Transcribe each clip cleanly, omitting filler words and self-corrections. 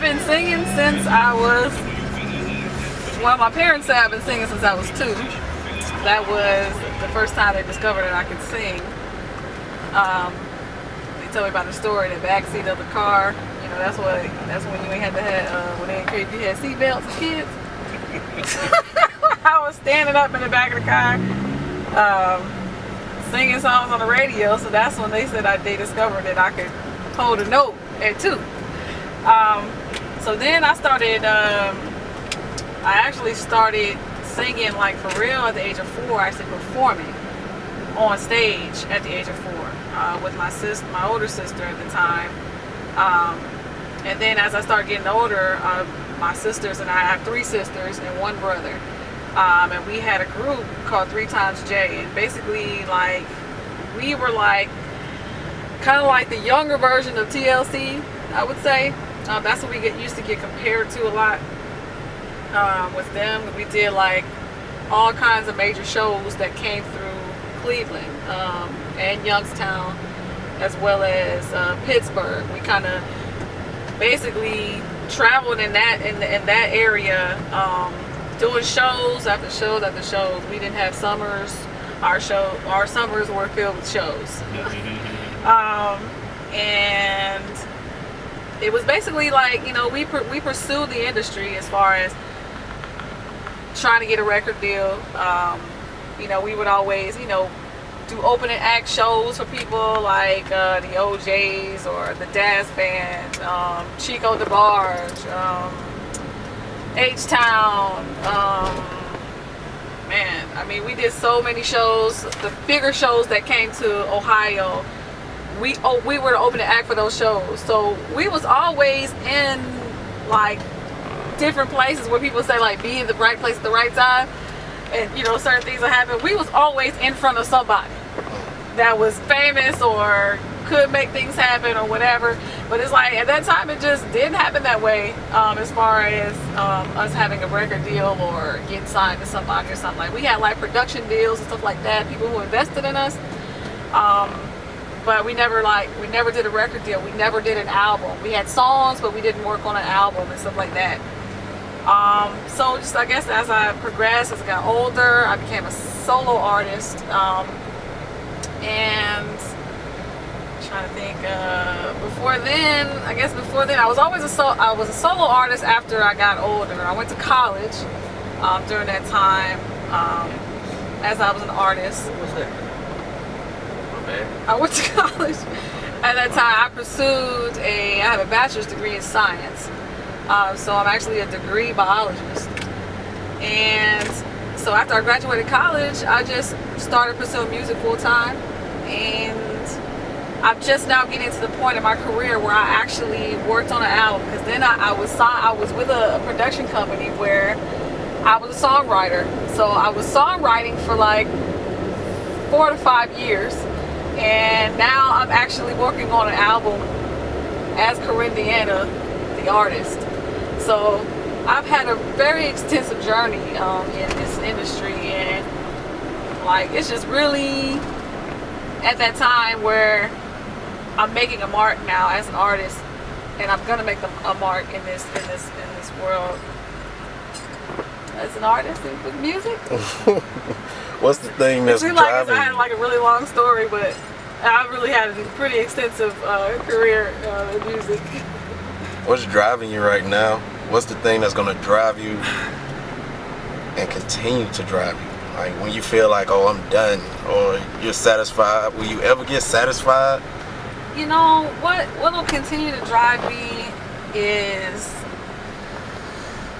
been singing since I was, well, my parents say I've been singing since I was 2. That was the first time they discovered that I could sing. They told me about the story in the backseat of the car. You know, that's when you ain't had to have, when they encouraged you had seatbelts as kids. I was standing up in the back of the car, singing songs on the radio, so that's when they said they discovered that I could hold a note at 2. So then I started, I actually started singing like for real at the age of 4, actually performing on stage at the age of 4 with my older sister at the time. And then as I started getting older, my sisters and I have 3 sisters and 1 brother. And we had a group called 3 Times J, and basically like we were like kind of like the younger version of TLC, I would say. That's what we used to get compared to a lot with them. We did like all kinds of major shows that came through Cleveland and Youngstown, as well as Pittsburgh. We kind of basically traveled in that area, doing shows after shows after shows. We didn't have summers. Our summers were filled with shows. And it was basically like, you know, we pursued the industry as far as trying to get a record deal. You know, we would always, you know, do opening act shows for people like the OJs or the Daz Band, Chico DeBarge, H-Town. Man, I mean, we did so many shows. The bigger shows that came to Ohio, we were the opening act for those shows. So we was always in like different places where people say like be in the right place at the right time, and you know certain things will happen. We was always in front of somebody that was famous or could make things happen or whatever. But it's like at that time it just didn't happen that way, as far as us having a record deal or getting signed to somebody or something. Like we had like production deals and stuff like that, people who invested in us, but we never did a record deal. We never did an album. We had songs, but we didn't work on an album and stuff like that. So just I guess as I progressed, as I got older, I became a solo artist, and I'm trying to think, before then I was always I was a solo artist after I got older. I went to college during that time, as I was an artist. What was that? Okay. I went to college at that time. I have a bachelor's degree in science. So I'm actually a degree biologist. And so after I graduated college, I just started pursuing music full time. And I'm just now getting to the point in my career where I actually worked on an album. Because then I was with a production company where I was a songwriter. So I was songwriting for like 4 to 5 years. And now I'm actually working on an album as Korin Deanna, the artist. So I've had a very extensive journey in this industry, and like it's just really at that time where I'm making a mark now as an artist, and I'm gonna make a mark in this world as an artist with music. What's the thing that's driving? I had like a really long story, but I really had a pretty extensive career in music. What's driving you right now? What's the thing that's gonna drive you and continue to drive you? Like when you feel like, oh, I'm done, or you're satisfied. Will you ever get satisfied? You know what will continue to drive me is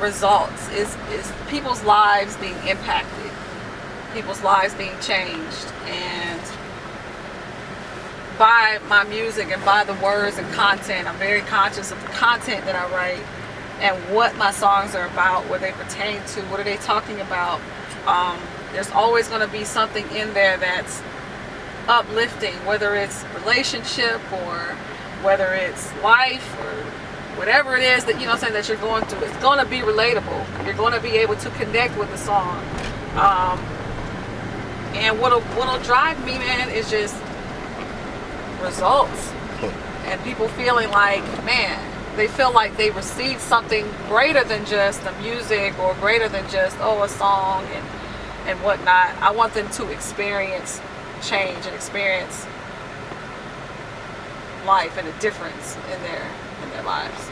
results. Is people's lives being impacted, people's lives being changed, and by my music and by the words and content. I'm very conscious of the content that I write and what my songs are about, what they pertain to, what are they talking about. There's always going to be something in there that's uplifting, whether it's relationship or whether it's life or whatever it is that, you know, saying that you're going through. It's going to be relatable. You're going to be able to connect with the song. And what'll drive me, man, is just results. And people feeling like, man, they feel like they received something greater than just the music or greater than just a song and whatnot. I want them to experience change and experience life and a difference in their lives.